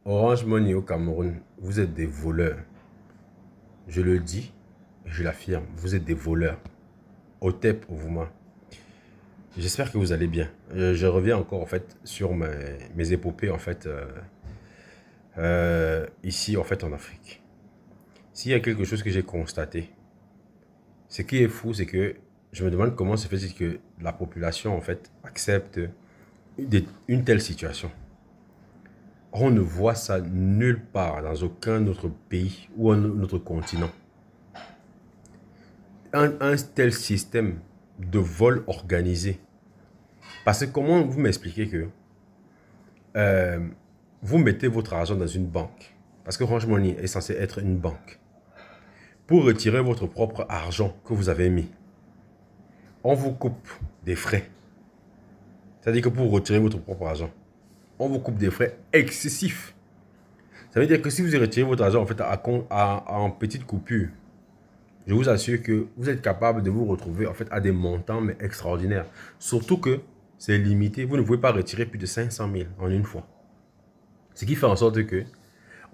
Orange Money au Cameroun, vous êtes des voleurs. Je le dis et je l'affirme, vous êtes des voleurs. Otep Ovouma. J'espère que vous allez bien. Je reviens encore en fait sur mes épopées en fait ici en fait en Afrique. S'il y a quelque chose que j'ai constaté, ce qui est fou, c'est que je me demande comment se fait que la population en fait accepte une telle situation. On ne voit ça nulle part, dans aucun autre pays ou un autre continent. Un tel système de vol organisé. Parce que comment vous m'expliquez que euh, vous mettez votre argent dans une banque, parce que Orange Money est censé être une banque, pour retirer votre propre argent que vous avez mis, on vous coupe des frais. C'est-à-dire que pour retirer votre propre argent, on vous coupe des frais excessifs. Ça veut dire que si vous retirez votre argent en fait en petites coupures, je vous assure que vous êtes capable de vous retrouver en fait à des montants mais extraordinaires. Surtout que c'est limité. Vous ne pouvez pas retirer plus de 500 000 en une fois. Ce qui fait en sorte que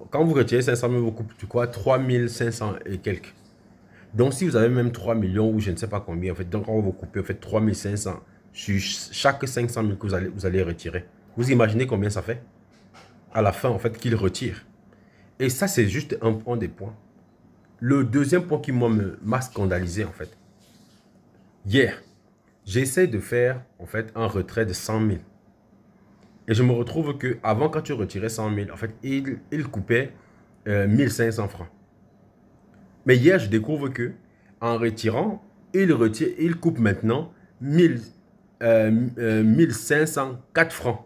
quand vous retirez 500 000, vous coupez tu crois 3 500 et quelques. Donc si vous avez même 3 millions ou je ne sais pas combien, en fait, donc on va vous couper en fait 3 500 sur chaque 500 000 que vous allez retirer. Vous imaginez combien ça fait à la fin en fait qu'il retire. Et ça c'est juste un des points. Le deuxième point qui m'a scandalisé en fait. Hier, j'essaie de faire en fait un retrait de 100 000. Et je me retrouve que avant quand tu retirais 100 000, en fait, il coupait 1500 francs. Mais hier, je découvre que en retirant, il coupe maintenant 1504 francs.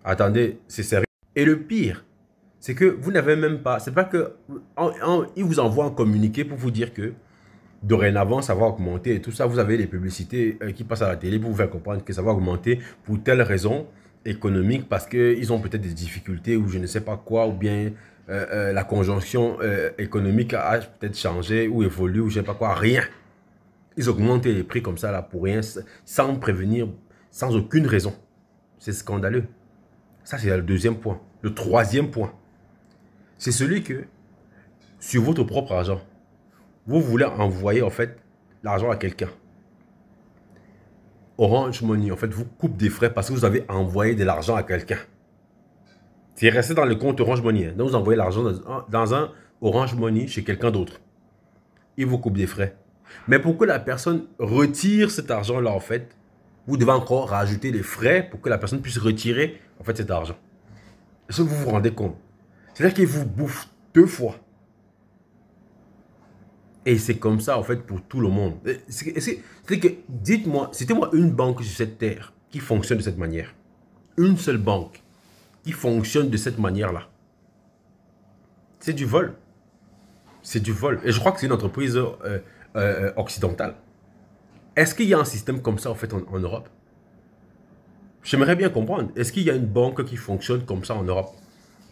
Attendez, c'est sérieux. Et le pire, c'est que vous n'avez même pas, c'est pas que, il vous envoie un communiqué pour vous dire que dorénavant, ça va augmenter et tout ça. Vous avez les publicités qui passent à la télé pour vous faire comprendre que ça va augmenter pour telle raison économique, parce qu'ils ont peut-être des difficultés ou je ne sais pas quoi, ou bien la conjonction économique a peut-être changé ou évolué ou je ne sais pas quoi. Rien. Ils augmentent les prix comme ça là pour rien, sans prévenir, sans aucune raison. C'est scandaleux. Ça, c'est le deuxième point. Le troisième point, c'est celui que sur votre propre argent, vous voulez envoyer en fait l'argent à quelqu'un. Orange Money, en fait, vous coupe des frais parce que vous avez envoyé de l'argent à quelqu'un. C'est resté dans le compte Orange Money. Donc, vous envoyez l'argent dans un Orange Money chez quelqu'un d'autre. Il vous coupe des frais. Mais pour que la personne retire cet argent-là, en fait, vous devez encore rajouter des frais pour que la personne puisse retirer, en fait, cet argent. Est-ce que vous vous rendez compte? C'est-à-dire qu'il vous bouffe deux fois. Et c'est comme ça, en fait, pour tout le monde. C'est que, dites-moi, citez-moi une banque sur cette terre qui fonctionne de cette manière. Une seule banque qui fonctionne de cette manière-là. C'est du vol. C'est du vol. Et je crois que c'est une entreprise occidentale. Est-ce qu'il y a un système comme ça, en fait, en Europe? J'aimerais bien comprendre. Est-ce qu'il y a une banque qui fonctionne comme ça en Europe?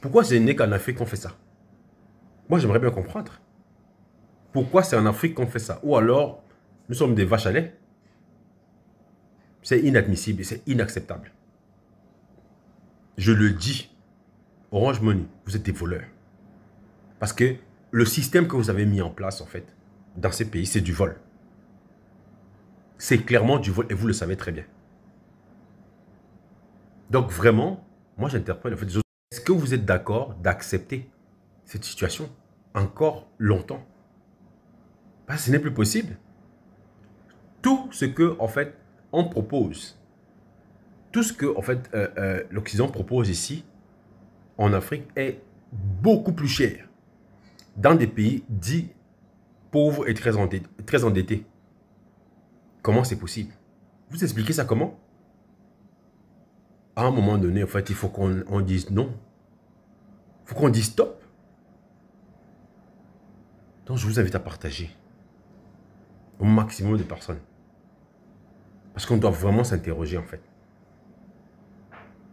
Pourquoi ce n'est qu'en Afrique qu'on fait ça? Moi, j'aimerais bien comprendre. Pourquoi c'est en Afrique qu'on fait ça? Ou alors, nous sommes des vaches à lait? C'est inadmissible et c'est inacceptable. Je le dis. Orange Money, vous êtes des voleurs. Parce que le système que vous avez mis en place, en fait, dans ces pays, c'est du vol. C'est clairement du vol et vous le savez très bien. Donc vraiment, moi j'interpelle en fait, est-ce que vous êtes d'accord d'accepter cette situation encore longtemps? Parce que ce n'est plus possible. Tout ce que, en fait, on propose, tout ce que, en fait, l'Occident propose ici, en Afrique, est beaucoup plus cher dans des pays dits pauvres et très endettés. Comment c'est possible? Vous expliquez ça comment? À un moment donné, en fait, il faut qu'on dise non. Il faut qu'on dise stop. Donc, je vous invite à partager au maximum de personnes. Parce qu'on doit vraiment s'interroger, en fait.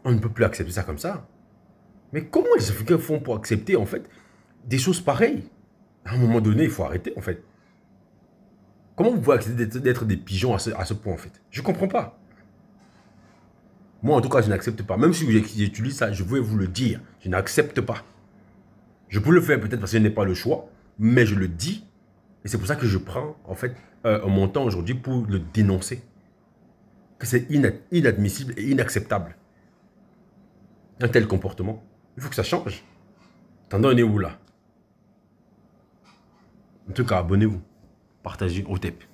On ne peut plus accepter ça comme ça. Mais comment les Africains font pour accepter, en fait, des choses pareilles? À un moment donné, il faut arrêter, en fait. Comment vous pouvez accepter d'être des pigeons à ce point, en fait? Je ne comprends pas. Moi, en tout cas, je n'accepte pas. Même si j'utilise ça, je veux vous le dire. Je n'accepte pas. Je peux le faire peut-être parce que je n'ai pas le choix, mais je le dis. Et c'est pour ça que je prends, en fait, mon temps aujourd'hui pour le dénoncer. Que c'est inadmissible et inacceptable. Un tel comportement. Il faut que ça change. T'en es où là? En tout cas, abonnez-vous. Partagez au TEP.